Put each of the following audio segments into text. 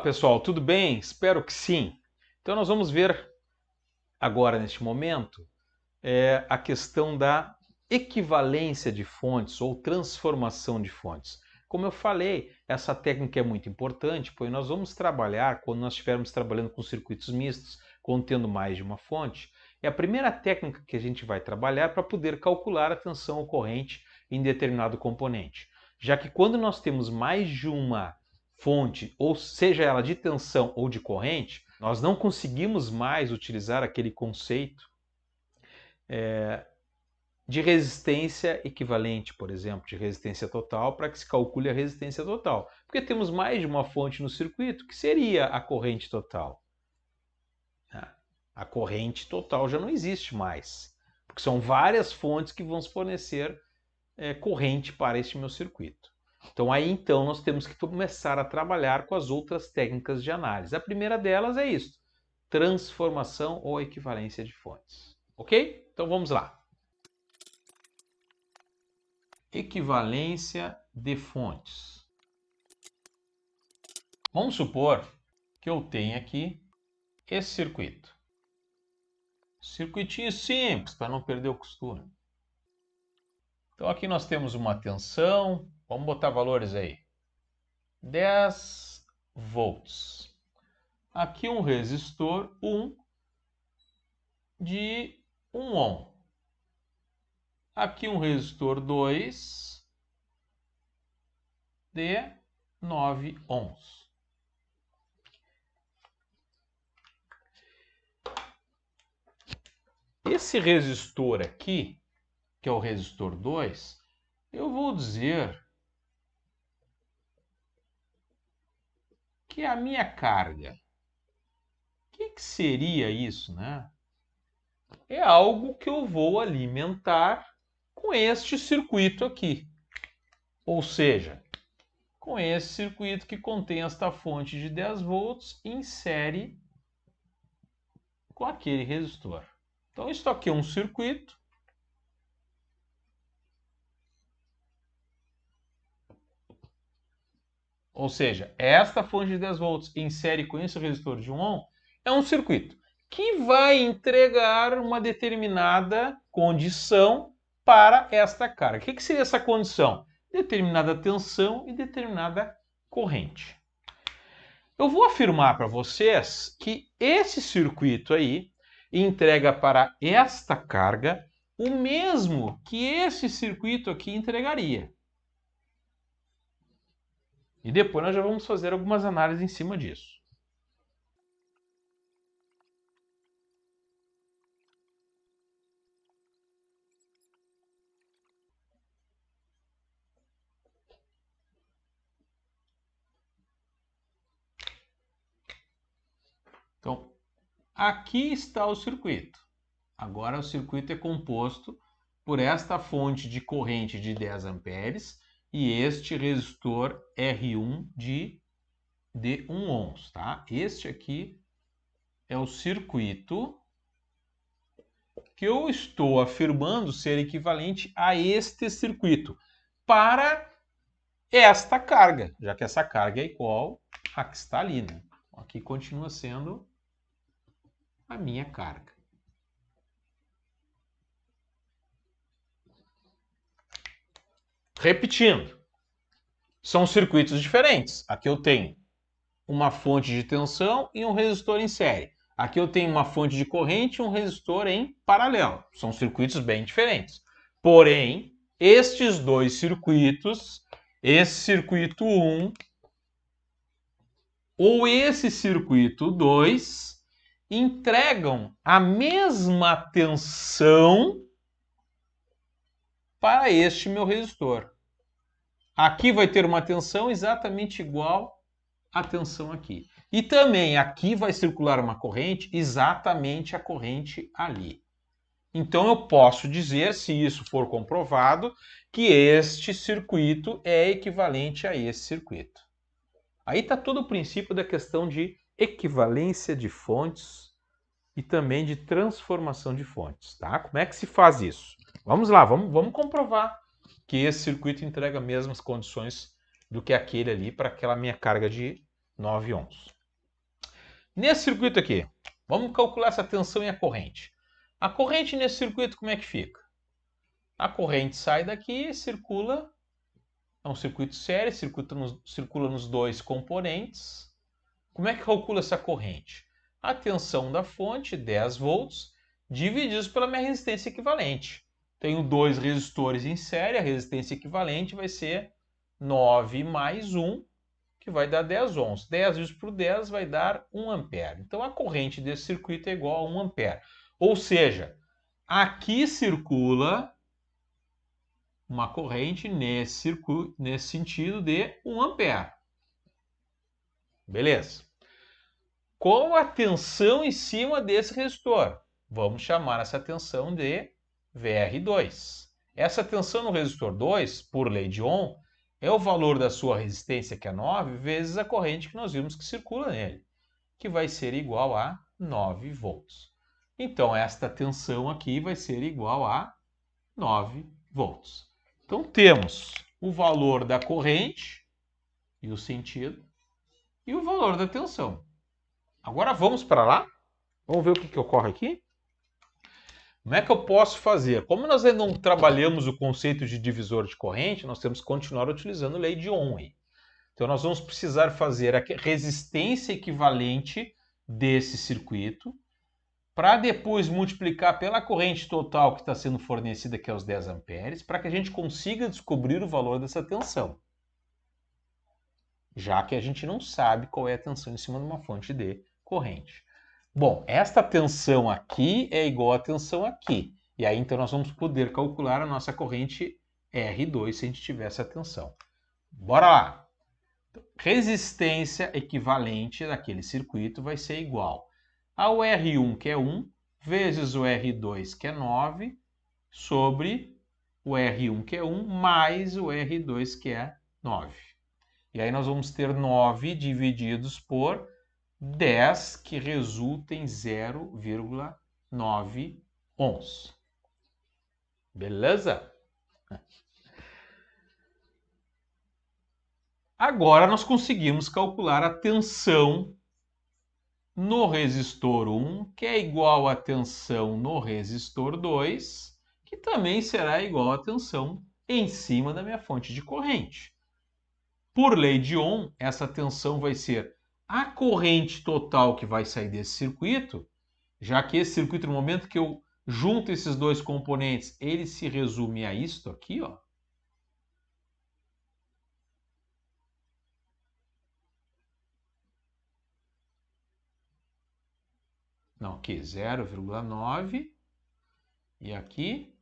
pessoal, tudo bem? Espero que sim. Então nós vamos ver agora, neste momento, a questão da equivalência de fontes ou transformação de fontes. Como eu falei, essa técnica é muito importante, pois nós vamos trabalhar, quando nós estivermos trabalhando com circuitos mistos, contendo mais de uma fonte, é a primeira técnica que a gente vai trabalhar para poder calcular a tensão ocorrente em determinado componente. Já que quando nós temos mais de uma fonte, ou seja ela de tensão ou de corrente, nós não conseguimos mais utilizar aquele conceito de resistência equivalente, por exemplo, de resistência total, para que se calcule a resistência total. Porque temos mais de uma fonte no circuito, que seria a corrente total. A corrente total já não existe mais, porque são várias fontes que vão fornecer corrente para este meu circuito. Então aí nós temos que começar a trabalhar com as outras técnicas de análise. A primeira delas é isso, transformação ou equivalência de fontes. Ok? Então vamos lá. Equivalência de fontes. Vamos supor que eu tenha aqui esse circuito. Circuitinho simples, para não perder o costume. Então aqui nós temos uma tensão, vamos botar valores aí. 10 volts. Aqui um resistor 1 de 1 ohm. Aqui um resistor 2 de 9 ohms. Esse resistor aqui, que é o resistor 2, eu vou dizer que é a minha carga. O que seria isso, né? É algo que eu vou alimentar com este circuito aqui. Ou seja, com esse circuito que contém esta fonte de 10 volts em série com aquele resistor. Então isso aqui é um circuito. Ou seja, esta fonte de 10 volts em série com esse resistor de 1 ohm é um circuito que vai entregar uma determinada condição para esta carga. O que seria essa condição? Determinada tensão e determinada corrente. Eu vou afirmar para vocês que esse circuito aí entrega para esta carga o mesmo que esse circuito aqui entregaria. E depois nós já vamos fazer algumas análises em cima disso. Então, aqui está o circuito. Agora o circuito é composto por esta fonte de corrente de 10 amperes e este resistor R1 de 1 ohms, tá? Este aqui é o circuito que eu estou afirmando ser equivalente a este circuito para esta carga, já que essa carga é igual a que está ali, né? Aqui continua sendo a minha carga. Repetindo, são circuitos diferentes. Aqui eu tenho uma fonte de tensão e um resistor em série. Aqui eu tenho uma fonte de corrente e um resistor em paralelo. São circuitos bem diferentes. Porém, estes dois circuitos, esse circuito 1 ou esse circuito 2, entregam a mesma tensão para este meu resistor. Aqui vai ter uma tensão exatamente igual à tensão aqui. E também aqui vai circular uma corrente exatamente a corrente ali. Então eu posso dizer, se isso for comprovado, que este circuito é equivalente a esse circuito. Aí está todo o princípio da questão de equivalência de fontes e também de transformação de fontes, tá? Como é que se faz isso? Vamos lá, vamos comprovar que esse circuito entrega as mesmas condições do que aquele ali para aquela minha carga de 9 ohms. Nesse circuito aqui, vamos calcular essa tensão e a corrente. A corrente nesse circuito como é que fica? A corrente sai daqui e circula, é um circuito sério, circula nos dois componentes. Como é que calcula essa corrente? A tensão da fonte, 10 volts, divididos pela minha resistência equivalente. Tenho dois resistores em série, a resistência equivalente vai ser 9 mais 1, que vai dar 10 ohms. 10 vezes por 10 vai dar 1 ampere. Então a corrente desse circuito é igual a 1 ampere. Ou seja, aqui circula uma corrente nesse sentido de 1 ampere. Beleza. Qual a tensão em cima desse resistor? Vamos chamar essa tensão de VR2. Essa tensão no resistor 2, por lei de Ohm, é o valor da sua resistência, que é 9, vezes a corrente que nós vimos que circula nele, que vai ser igual a 9 volts. Então, esta tensão aqui vai ser igual a 9 volts. Então, temos o valor da corrente e o sentido e o valor da tensão. Agora vamos para lá. Vamos ver o que ocorre aqui. Como é que eu posso fazer? Como nós ainda não trabalhamos o conceito de divisor de corrente, nós temos que continuar utilizando a lei de Ohm. Então nós vamos precisar fazer a resistência equivalente desse circuito para depois multiplicar pela corrente total que está sendo fornecida, que é os 10 amperes, para que a gente consiga descobrir o valor dessa tensão. Já que a gente não sabe qual é a tensão em cima de uma fonte de corrente. Bom, esta tensão aqui é igual à tensão aqui. E aí, então, nós vamos poder calcular a nossa corrente R2 se a gente tiver essa tensão. Bora lá! Resistência equivalente daquele circuito vai ser igual ao R1, que é 1, vezes o R2, que é 9, sobre o R1, que é 1, mais o R2, que é 9. E aí nós vamos ter 9 divididos por 10, que resulta em 0,9 ohms. Beleza? Agora nós conseguimos calcular a tensão no resistor 1, que é igual à tensão no resistor 2, que também será igual à tensão em cima da minha fonte de corrente. Por lei de Ohm, essa tensão vai ser a corrente total que vai sair desse circuito, já que esse circuito, no momento que eu junto esses dois componentes, ele se resume a isto aqui, ó. Não, aqui 0,9 e aqui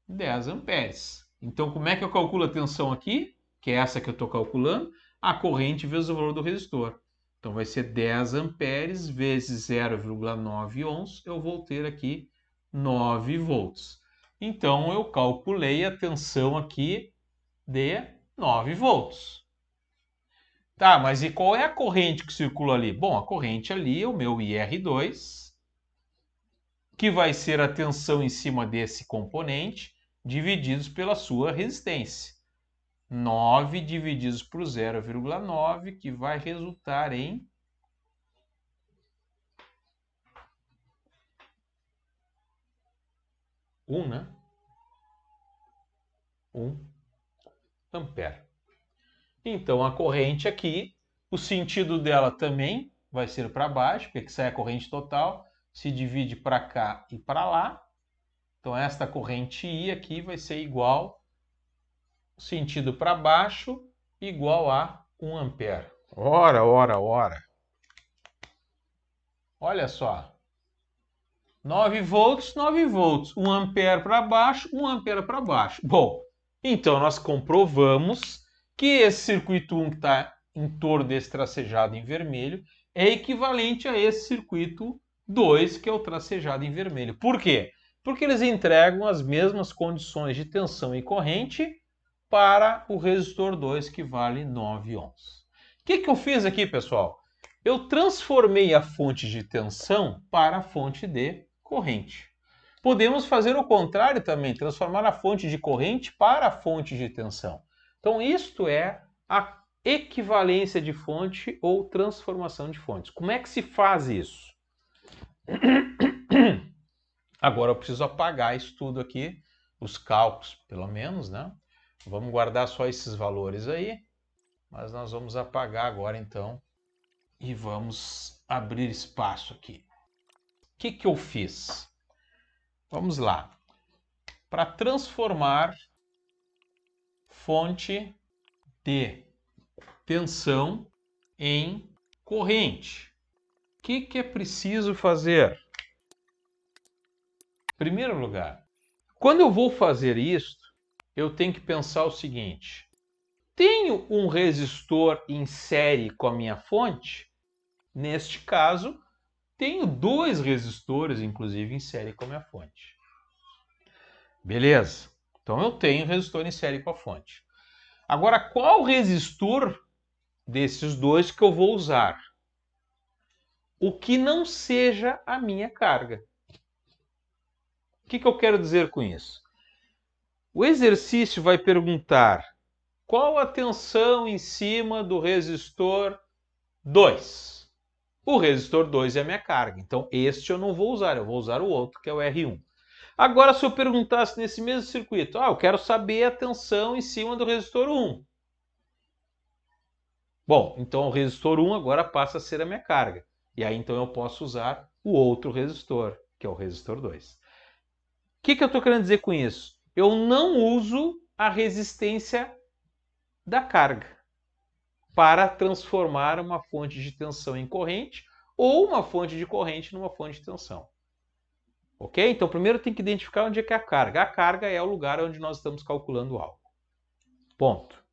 10 amperes. Então, como é que eu calculo a tensão aqui? Que é essa que eu estou calculando, a corrente vezes o valor do resistor. Então, vai ser 10 amperes vezes 0,9 ohms, eu vou ter aqui 9 volts. Então, eu calculei a tensão aqui de 9 volts. Tá, mas e qual é a corrente que circula ali? Bom, a corrente ali é o meu IR2, que vai ser a tensão em cima desse componente, divididos pela sua resistência. 9 divididos por 0,9, que vai resultar em 1, né? 1 ampere. Então, a corrente aqui, o sentido dela também vai ser para baixo, porque aqui sai a corrente total, se divide para cá e para lá. Então, esta corrente I aqui vai ser igual, sentido para baixo, igual a 1 ampere. Ora. Olha só. 9 volts, 9 volts. 1 ampere para baixo, 1 ampere para baixo. Bom, então nós comprovamos que esse circuito 1 que está em torno desse tracejado em vermelho é equivalente a esse circuito 2 que é o tracejado em vermelho. Por quê? Porque eles entregam as mesmas condições de tensão e corrente para o resistor 2, que vale 9 ohms. O que eu fiz aqui, pessoal? Eu transformei a fonte de tensão para a fonte de corrente. Podemos fazer o contrário também, transformar a fonte de corrente para a fonte de tensão. Então, isto é a equivalência de fonte ou transformação de fontes. Como é que se faz isso? Agora eu preciso apagar isso tudo aqui, os cálculos pelo menos, né? Vamos guardar só esses valores aí, mas nós vamos apagar agora então e vamos abrir espaço aqui. O que eu fiz? Vamos lá. Para transformar fonte de tensão em corrente, o que é preciso fazer? Em primeiro lugar, quando eu vou fazer isso, eu tenho que pensar o seguinte: tenho um resistor em série com a minha fonte? Neste caso, tenho dois resistores, inclusive, em série com a minha fonte. Beleza? Então eu tenho resistor em série com a fonte. Agora, qual resistor desses dois que eu vou usar? O que não seja a minha carga. O que eu quero dizer com isso? O exercício vai perguntar qual a tensão em cima do resistor 2. O resistor 2 é a minha carga, então este eu não vou usar, eu vou usar o outro, que é o R1. Agora, se eu perguntasse nesse mesmo circuito, eu quero saber a tensão em cima do resistor 1. Bom, então o resistor 1 agora passa a ser a minha carga. E aí então eu posso usar o outro resistor, que é o resistor 2. O que eu estou querendo dizer com isso? Eu não uso a resistência da carga para transformar uma fonte de tensão em corrente ou uma fonte de corrente numa fonte de tensão. Ok? Então primeiro tem que identificar onde é que é a carga. A carga é o lugar onde nós estamos calculando algo. Ponto.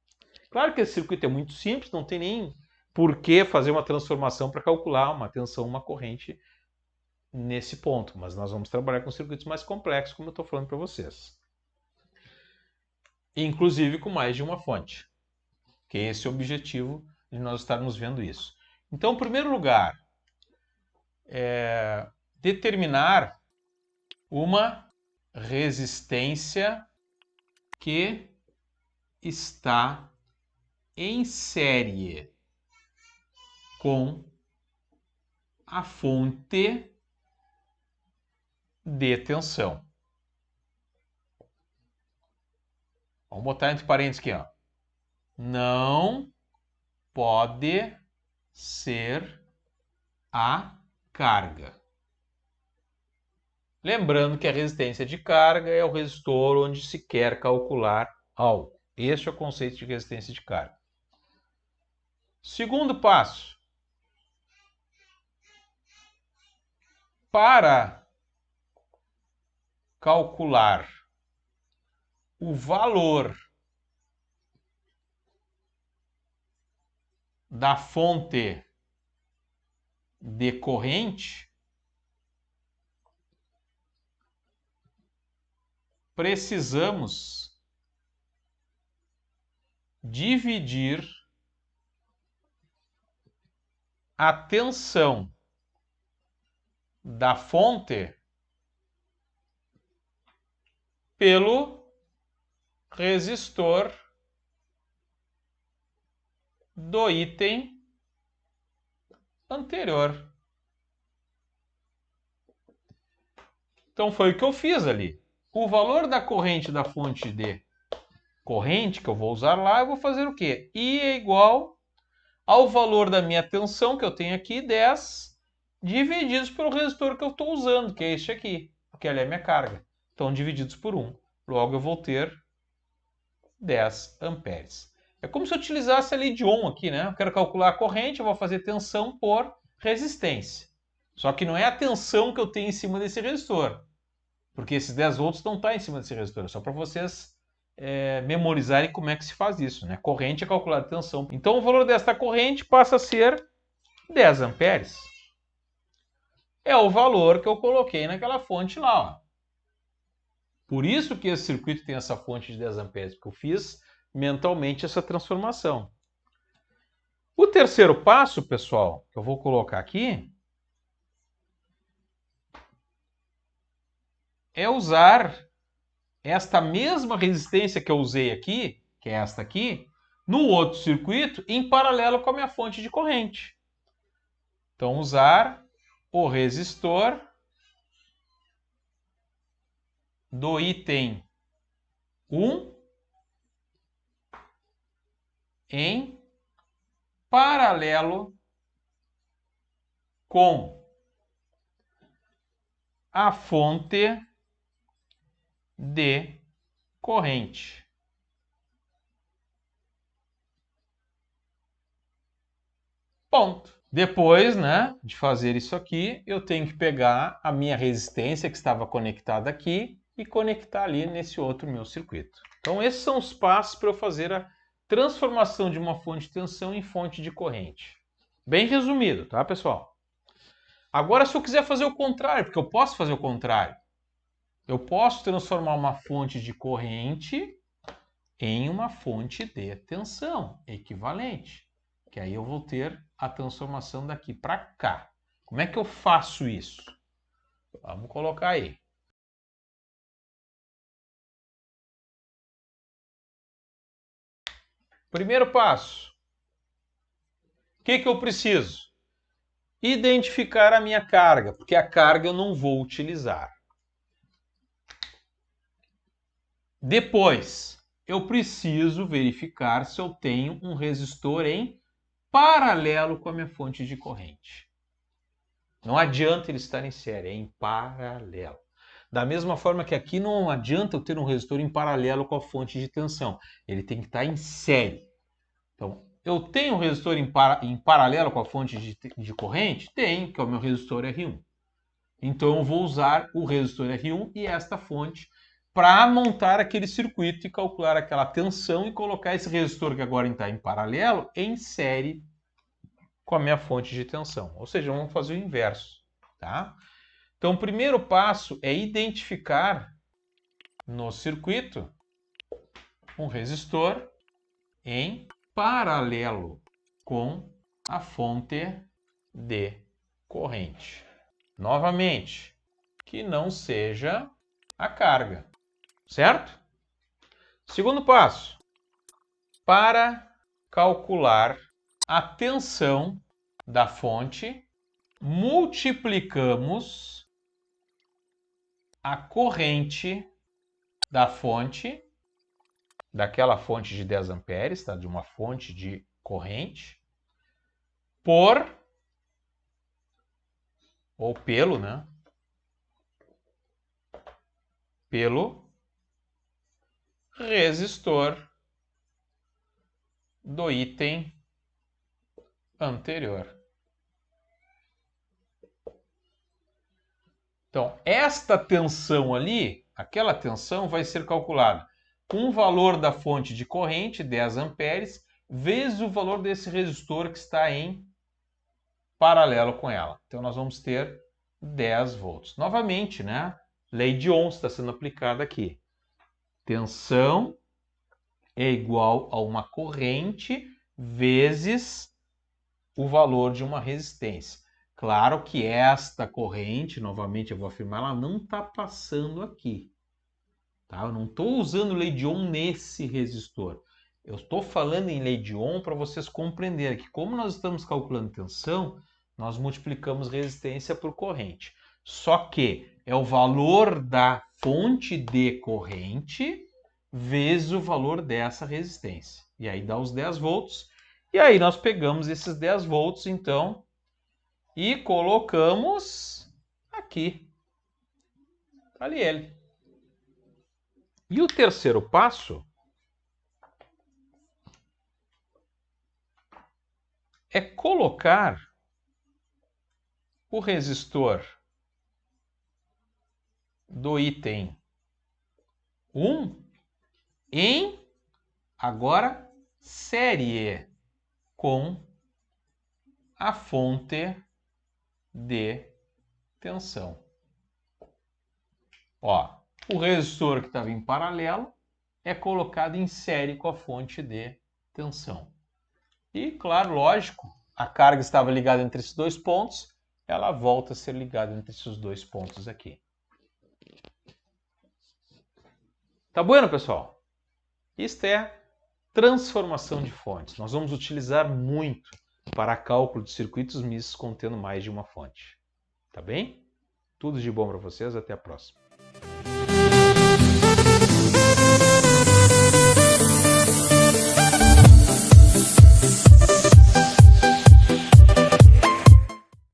Claro que esse circuito é muito simples, não tem nem por que fazer uma transformação para calcular uma tensão, uma corrente nesse ponto, mas nós vamos trabalhar com circuitos mais complexos, como eu estou falando para vocês. Inclusive com mais de uma fonte, que é esse o objetivo de nós estarmos vendo isso. Então, em primeiro lugar, determinar uma resistência que está em série com a fonte de tensão. Vamos botar entre parênteses aqui, ó. Não pode ser a carga. Lembrando que a resistência de carga é o resistor onde se quer calcular algo. Este é o conceito de resistência de carga. Segundo passo. Para calcular o valor da fonte de corrente, precisamos dividir a tensão da fonte pelo resistor do item anterior. Então foi o que eu fiz ali. O valor da corrente da fonte de corrente que eu vou usar lá, eu vou fazer o quê? I é igual ao valor da minha tensão, que eu tenho aqui, 10, divididos pelo resistor que eu estou usando, que é este aqui, porque ali é a minha carga. Então, divididos por 1. Logo, eu vou ter 10 amperes. É como se eu utilizasse a lei de Ohm aqui, né? Eu quero calcular a corrente, eu vou fazer tensão por resistência. Só que não é a tensão que eu tenho em cima desse resistor, porque esses 10 volts não estão em cima desse resistor, é só para vocês memorizarem como é que se faz isso, né? Corrente é calculada a tensão. Então o valor desta corrente passa a ser 10 amperes. É o valor que eu coloquei naquela fonte lá, ó. Por isso que esse circuito tem essa fonte de 10 amperes, porque eu fiz mentalmente essa transformação. O terceiro passo, pessoal, que eu vou colocar aqui, é usar esta mesma resistência que eu usei aqui, que é esta aqui, no outro circuito em paralelo com a minha fonte de corrente. Então, usar o resistor do item 1 em paralelo com a fonte de corrente. Ponto. Depois, né, de fazer isso aqui, eu tenho que pegar a minha resistência que estava conectada aqui e conectar ali nesse outro meu circuito. Então, esses são os passos para eu fazer a transformação de uma fonte de tensão em fonte de corrente. Bem resumido, tá, pessoal? Agora, se eu quiser fazer o contrário, porque eu posso fazer o contrário, eu posso transformar uma fonte de corrente em uma fonte de tensão equivalente, que aí eu vou ter a transformação daqui para cá. Como é que eu faço isso? Vamos colocar aí. Primeiro passo. O que eu preciso? Identificar a minha carga, porque a carga eu não vou utilizar. Depois, eu preciso verificar se eu tenho um resistor em paralelo com a minha fonte de corrente. Não adianta ele estar em série, é em paralelo. Da mesma forma que aqui não adianta eu ter um resistor em paralelo com a fonte de tensão. Ele tem que estar em série. Então, eu tenho um resistor em paralelo com a fonte de corrente? Tenho, que é o meu resistor R1. Então, eu vou usar o resistor R1 e esta fonte para montar aquele circuito e calcular aquela tensão e colocar esse resistor que agora está em paralelo em série com a minha fonte de tensão. Ou seja, vamos fazer o inverso, tá? Então, o primeiro passo é identificar no circuito um resistor em paralelo com a fonte de corrente. Novamente, que não seja a carga, certo? Segundo passo, para calcular a tensão da fonte, multiplicamos a corrente da fonte, daquela fonte de 10 amperes, tá? De uma fonte de corrente, por, ou pelo, né? Pelo resistor do item anterior. Então, esta tensão ali, aquela tensão vai ser calculada com o valor da fonte de corrente, 10 amperes, vezes o valor desse resistor que está em paralelo com ela. Então, nós vamos ter 10 volts. Novamente, né? Lei de Ohm está sendo aplicada aqui. Tensão é igual a uma corrente vezes o valor de uma resistência. Claro que esta corrente, novamente eu vou afirmar, ela não está passando aqui. Tá? Eu não estou usando lei de Ohm nesse resistor. Eu estou falando em lei de Ohm para vocês compreenderem que, como nós estamos calculando tensão, nós multiplicamos resistência por corrente. Só que é o valor da fonte de corrente vezes o valor dessa resistência. E aí dá os 10 volts. E aí nós pegamos esses 10 volts, então, e colocamos aqui. Ali ele. E o terceiro passo é colocar o resistor do item 1 em, agora, série com a fonte de tensão. Ó, o resistor que estava em paralelo é colocado em série com a fonte de tensão. E, claro, lógico, a carga estava ligada entre esses dois pontos, ela volta a ser ligada entre esses dois pontos aqui. Tá bueno, pessoal? Isto é transformação de fontes. Nós vamos utilizar muito para cálculo de circuitos mistos contendo mais de uma fonte. Tá bem? Tudo de bom para vocês, até a próxima.